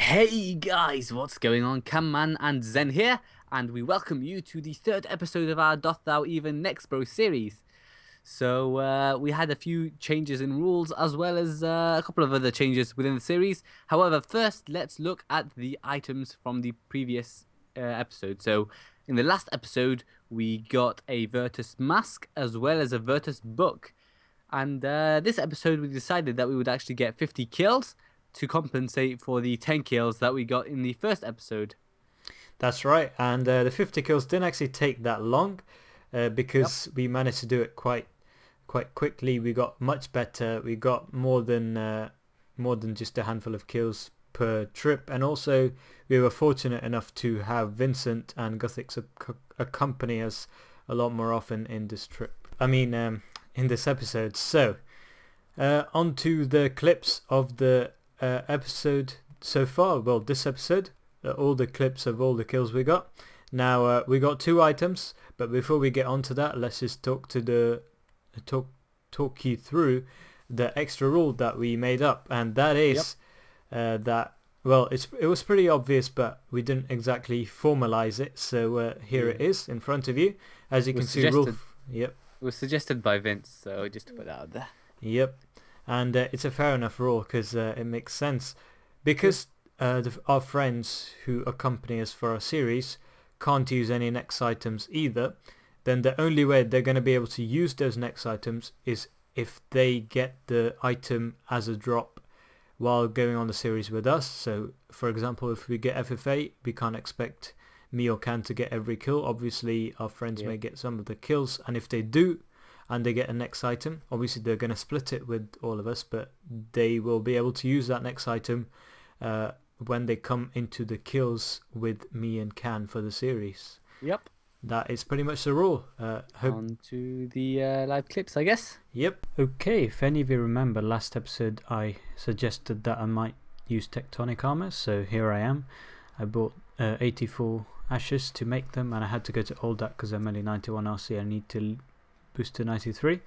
Hey guys, what's going on? Can and Xen here, and we welcome you to the third episode of our Doth Thou Even Next Bro series. So we had a few changes in rules as well as a couple of other changes within the series. However, first let's look at the items from the previous episode. So in the last episode we got a Virtus mask as well as a Virtus book. And this episode we decided that we would actually get 50 kills to compensate for the 10 kills that we got in the first episode. That's right, and the 50 kills didn't actually take that long because we managed to do it quite quickly. We got much better. We got more than just a handful of kills per trip, and also we were fortunate enough to have Vincent and Guthix accompany us a lot more often in this trip. In this episode. So on to the clips of the episode so far. Well, this episode, all the clips of all the kills we got. Now we got 2 items, but before we get on to that, let's just talk you through the extra rule that we made up, and that is that, well, it was pretty obvious, but we didn't exactly formalize it. So here it is in front of you, as you can see. It was suggested by Vince, so just to put that out there. Yep. And it's a fair enough rule because it makes sense. Because our friends who accompany us for our series can't use any next items either, then the only way they're going to be able to use those next items is if they get the item as a drop while going on the series with us. So, for example, if we get FFA, we can't expect me or Can to get every kill. Obviously, our friends may get some of the kills, and if they do, and they get a next item, obviously they're going to split it with all of us, but they will be able to use that next item when they come into the kills with me and Can for the series. Yep. That is pretty much the rule. On to the live clips, I guess. Yep. Okay, if any of you remember last episode, I suggested that I might use tectonic armor, so here I am. I bought 84 ashes to make them, and I had to go to all that because I'm only 91 RC. I need to boost to 93,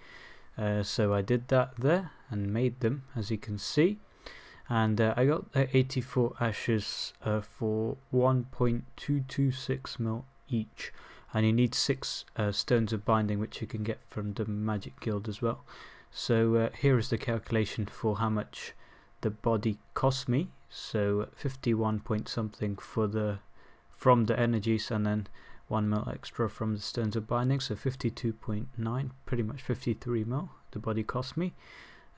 so I did that there and made them, as you can see, and I got 84 ashes for 1.226 mil each, and you need 6 stones of binding, which you can get from the magic guild as well. So here is the calculation for how much the body cost me. So 51 point something from the energies, and then 1 mil extra from the stones of binding, so 52.9, pretty much 53 mil the body cost me.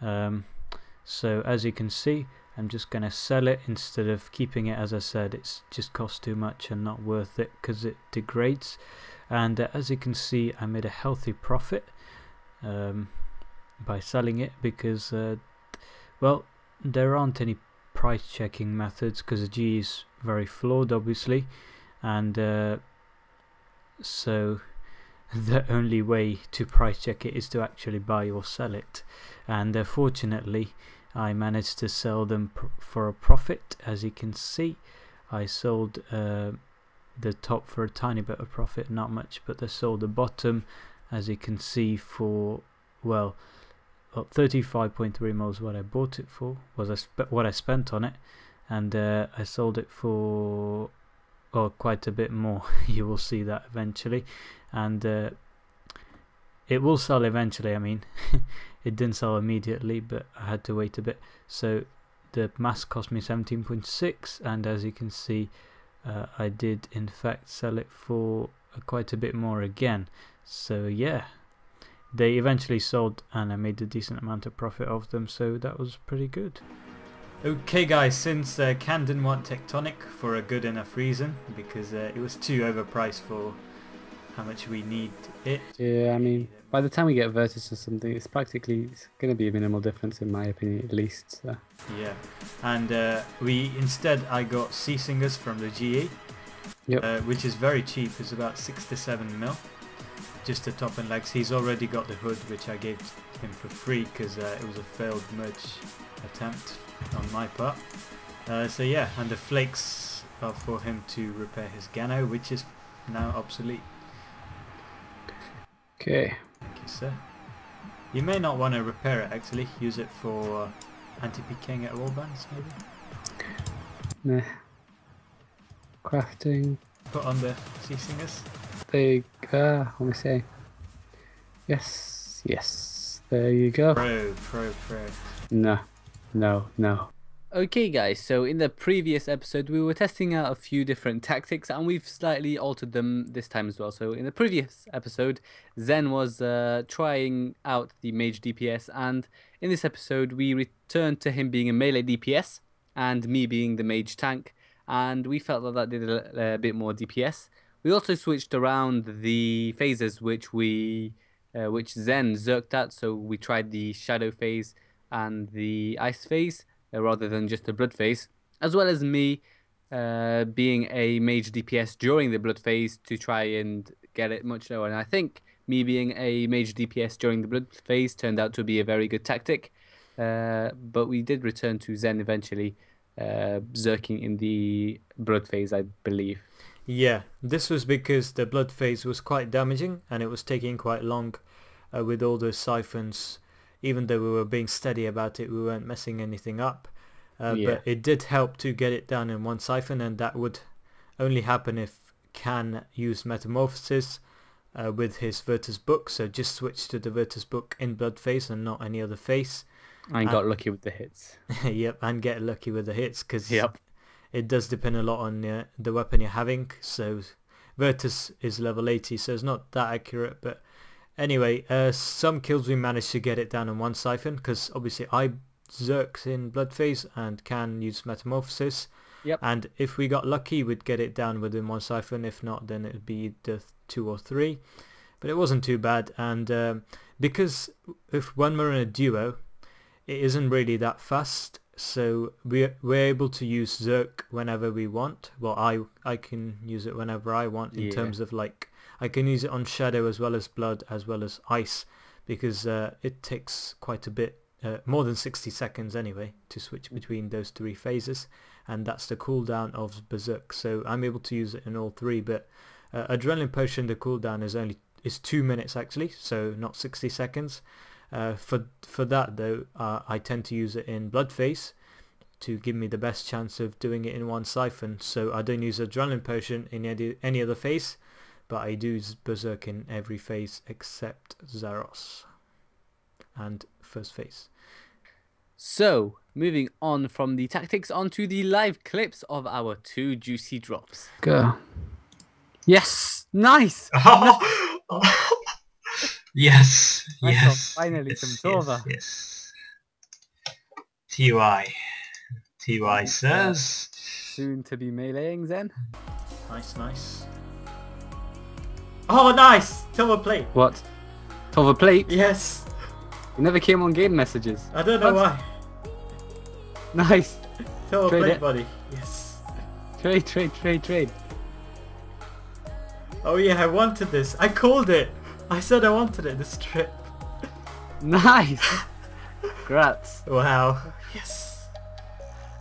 So as you can see, I'm just going to sell it instead of keeping it. As I said, it's just cost too much and not worth it because it degrades. And as you can see, I made a healthy profit by selling it because well, there aren't any price checking methods because the G is very flawed, obviously, and so the only way to price check it is to actually buy or sell it, and fortunately I managed to sell them for a profit. As you can see, I sold the top for a tiny bit of profit, not much, but I sold the bottom, as you can see, for, well, 35.3 mil is what I bought it for, was what I spent on it, and I sold it for, well, quite a bit more. You will see that eventually, and it will sell eventually. I mean, it didn't sell immediately, but I had to wait a bit. So the mask cost me 17.6, and as you can see, I did in fact sell it for quite a bit more again. So yeah, they eventually sold and I made a decent amount of profit of them, so that was pretty good. Okay guys, since Can didn't want tectonic for a good enough reason, because it was too overpriced for how much we need it. Yeah, I mean, by the time we get Virtus or something, it's going to be a minimal difference in my opinion, at least. So. Yeah, and I got Sea Singers from the GE, which is very cheap. It's about 6 to 7 mil, just the top and legs. He's already got the hood, which I gave him for free because it was a failed merge attempt on my part. So yeah, and the flakes are for him to repair his Gano, which is now obsolete. Okay. Thank you, sir. You may not want to repair it actually, use it for anti-PKing at wall bands maybe. Nah. Crafting. Put on the sea singers. There you go. Let me see. Yes, yes. There you go. Pro. No, no. Okay, guys, so in the previous episode, we were testing out a few different tactics and we've slightly altered them this time as well. So in the previous episode, Xen was trying out the mage DPS, and in this episode, we returned to him being a melee DPS and me being the mage tank, and we felt that that did a bit more DPS. We also switched around the phases which Xen zerked at, so we tried the shadow phase and the ice phase rather than just the blood phase, as well as me being a mage DPS during the blood phase to try and get it much lower. And I think me being a mage DPS during the blood phase turned out to be a very good tactic. But we did return to Xen eventually, zerking in the blood phase, I believe. Yeah, this was because the blood phase was quite damaging and it was taking quite long with all those siphons. Even though we were being steady about it, we weren't messing anything up. But it did help to get it down in one siphon, and that would only happen if Can used Metamorphosis with his Virtus book. So just switch to the Virtus book in blood phase and not any other phase. And got lucky with the hits. Yep, and get lucky with the hits, because yep, it does depend a lot on the weapon you're having. So Virtus is level 80, so it's not that accurate, but anyway, some kills we managed to get it down in one siphon, because obviously I zerks in blood phase and Can use Metamorphosis. Yep. And if we got lucky, we'd get it down within one siphon. If not, then it would be the 2 or 3. But it wasn't too bad, and because when we're in a duo, it isn't really that fast. So we're able to use Zerk whenever we want. Well, I can use it whenever I want in terms of like, I can use it on Shadow as well as Blood as well as Ice, because it takes quite a bit, more than 60 seconds anyway, to switch between those 3 phases, and that's the cooldown of Berserk. So I'm able to use it in all 3, but Adrenaline Potion, the cooldown is 2 minutes actually, so not 60 seconds. For that though, I tend to use it in blood phase to give me the best chance of doing it in one siphon. So I don't use Adrenaline Potion in any other phase, but I do Berserk in every phase except Zaros and first phase. So, moving on from the tactics onto the live clips of our 2 juicy drops. Go. Yes! Nice! Yes, Nice yes. one. Finally, some torva. Yes. TY says. Soon to be meleeing Xen. Nice. Oh, nice! Torva plate! What? Torva plate? Yes! It never came on game messages. I don't know why. Nice. Torva Trade plate, it. buddy. Yes. Trade. Oh yeah, I wanted this. I called it. I said I wanted it this trip. Nice. Congrats. Wow. Yes.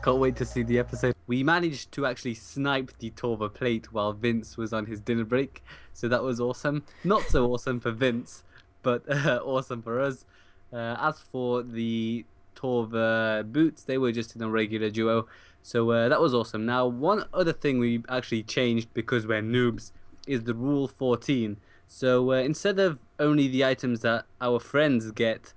Can't wait to see the episode. We managed to actually snipe the Torva plate while Vince was on his dinner break, so that was awesome. Not so awesome for Vince, but awesome for us. As for the Torva boots, they were just in a regular duo, so that was awesome. Now, one other thing we actually changed because we're noobs is the rule 14. So instead of only the items that our friends get,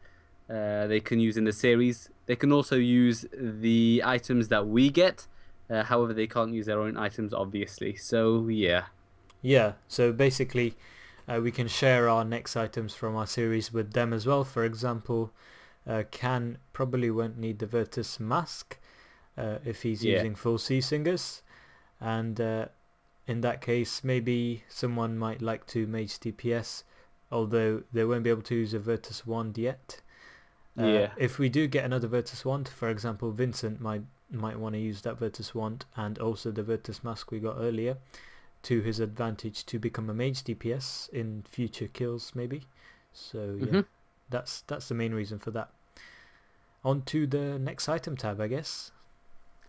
they can use in the series, they can also use the items that we get. However, they can't use their own items, obviously. So yeah. Yeah, so basically we can share our next items from our series with them as well. For example, Can probably won't need the Virtus Mask if he's using full Sea Singers. And in that case, maybe someone might like to mage DPS, although they won't be able to use a Virtus Wand yet. If we do get another Virtus Wand, for example, Vincent might want to use that Virtus Wand and also the Virtus Mask we got earlier to his advantage to become a mage DPS in future kills maybe. So yeah, that's the main reason for that. On to the next item tab, I guess.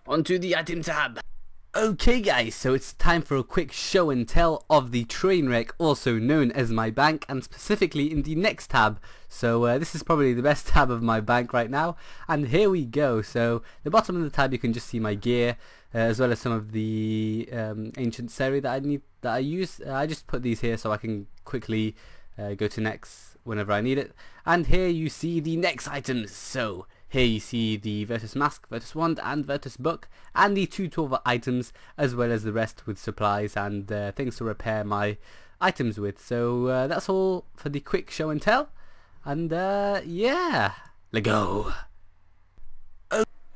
On to the item tab. Okay guys, so it's time for a quick show and tell of the train wreck, also known as my bank, and specifically in the next tab. So this is probably the best tab of my bank right now, and here we go. So the bottom of the tab you can just see my gear, as well as some of the ancient seri that I use. I just put these here so I can quickly go to nex whenever I need it. And here you see the nex items. So here you see the Virtus Mask, Virtus Wand and Virtus Book, and the 2 torva items, as well as the rest with supplies and things to repair my items with. So that's all for the quick show and tell, and yeah, let's go.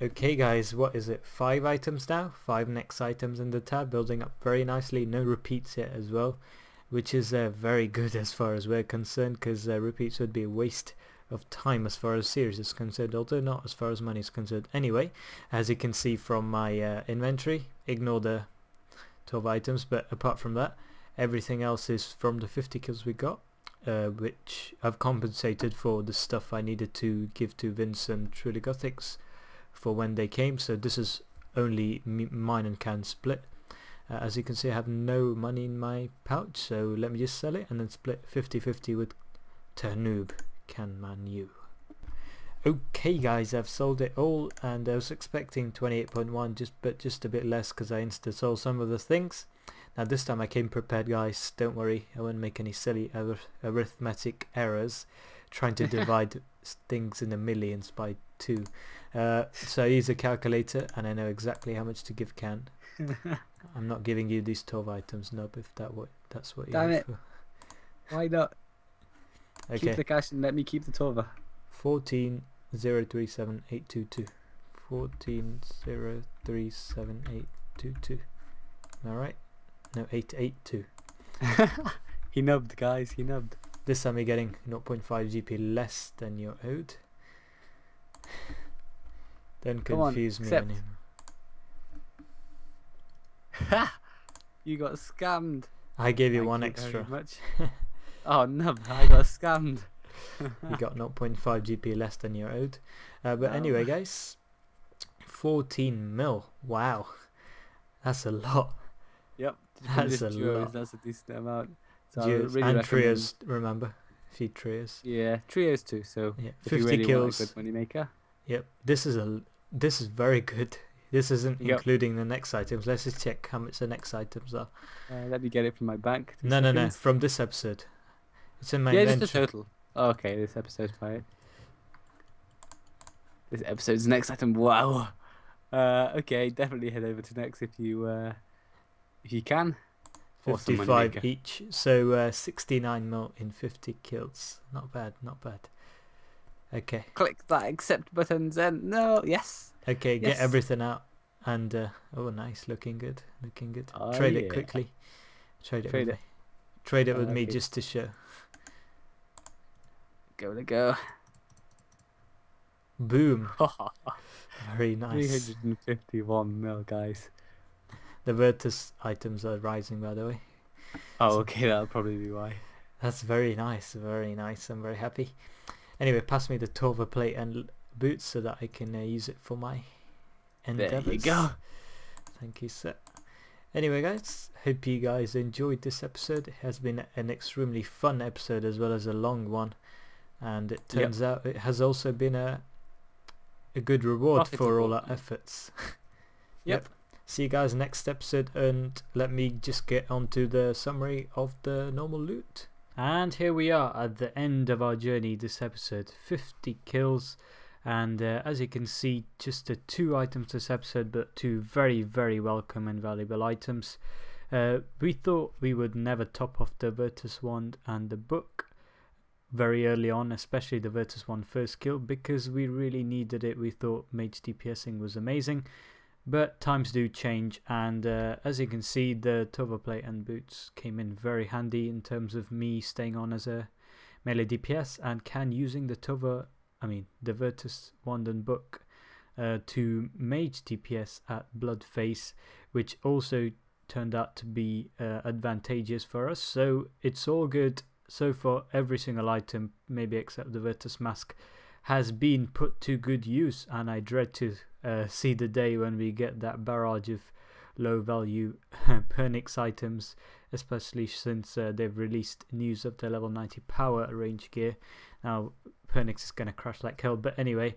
Okay guys, what is it, 5 items now? 5 next items in the tab, building up very nicely, no repeats yet as well, which is very good as far as we're concerned, because repeats would be a waste of time as far as series is concerned, although not as far as money is concerned. Anyway, as you can see from my inventory, ignore the 12 items, but apart from that, everything else is from the 50 kills we got, which I've compensated for the stuff I needed to give to Vince and Truly Gothics for when they came, so this is only mine and Can split. As you can see, I have no money in my pouch, so let me just sell it and then split 50-50 with Ternoob. Can man you. Okay guys, I've sold it all, and I was expecting 28.1, but just a bit less because I insta sold some of the things. Now this time I came prepared guys, don't worry, I won't make any silly arithmetic errors trying to divide things in the millions by 2. So I use a calculator and I know exactly how much to give Can. I'm not giving you these 12 items, Nub, if that's what Damn you're it. for. Why not? Okay. Keep the cash and let me keep the torva. 14,037,822. 14,037,822. Alright? No, 882. He nubbed, guys, he nubbed. This time you're getting 0.5 GP less than you're owed. Don't confuse me accept. anymore. Ha! You got scammed. I gave you Thank one you extra. very much. Oh no, I got scammed. You got 0.5 GP less than you're owed. But anyway guys, 14 mil. Wow. That's a lot. Yep. That's a lot. That's a decent amount. So Duos really and recommend... trios, remember. Feed trios. Yeah, trios too. So Yeah, if 50 you really kills. want a good money maker. Yep. This is very good. This isn't Yep. including the next items. Let's just check how much the next items are. Let me get it from my bank. No, from this episode. It's in my Yeah, inventory. just the total. Oh, okay, this episode's fine. This episode's next item. Wow. Okay, definitely head over to next if you can. For some money 55 maker. each. So 69 mil in 50 kills. Not bad, not bad. Okay. Click that accept button, then. No, yes. Okay, Yes. get everything out. And, oh nice, looking good, looking good. Oh, Trade it yeah. quickly. Trade it Trade with it. me. Trade it with me Okay. just to show. Go to go. Boom. Very nice. 351 mil, guys. The Virtus items are rising, by the way. Oh, okay, that'll probably be why. That's very nice, very nice. I'm very happy. Anyway, pass me the torva plate and boots so that I can use it for my endeavors. There you go. Thank you, sir. Anyway, guys, hope you guys enjoyed this episode. It has been an extremely fun episode as well as a long one, and it turns out it has also been a good reward for all our efforts. Yep. See you guys next episode, and let me just get on to the summary of the normal loot. And here we are at the end of our journey this episode. 50 kills, and as you can see, just the 2 items this episode, but 2 very, very welcome and valuable items. We thought we would never top off the Virtus Wand and the book very early on, especially the Virtus Wand first kill, because we really needed it. We thought mage DPSing was amazing. But times do change, and as you can see, the torva plate and boots came in very handy in terms of me staying on as a melee DPS and Can using the Virtus Wand and Book to mage DPS at Bloodface, which also turned out to be advantageous for us. So it's all good so far. Every single item, maybe except the Virtus Mask, has been put to good use, and I dread to see the day when we get that barrage of low value per nex items, especially since they've released news of the level 90 power range gear. Now per nex is going to crash like hell, but anyway,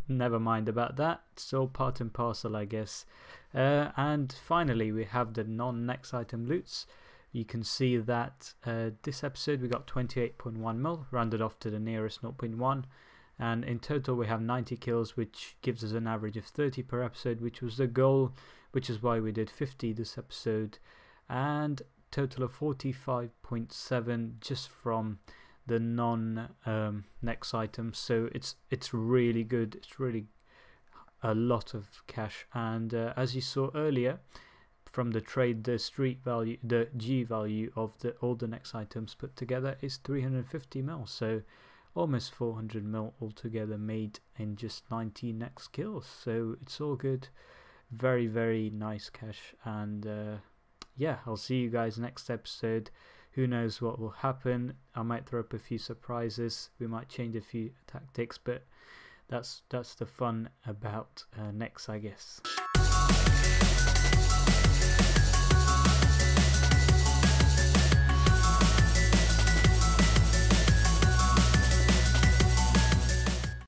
never mind about that. It's all part and parcel, I guess. And finally we have the non-nex item loots. You can see that this episode we got 28.1 mil, rounded off to the nearest 0.1, and in total we have 90 kills, which gives us an average of 30 per episode, which was the goal, which is why we did 50 this episode, and total of 45.7 just from the non-nex items. So it's really good. It's really a lot of cash, and as you saw earlier from the trade, the street value, the G value of all the nex items put together is 350 mil, so almost 400 mil altogether made in just 90 nex kills. So it's all good, very very nice cash. And yeah, I'll see you guys next episode. Who knows what will happen? I might throw up a few surprises, we might change a few tactics, but that's the fun about nex, I guess.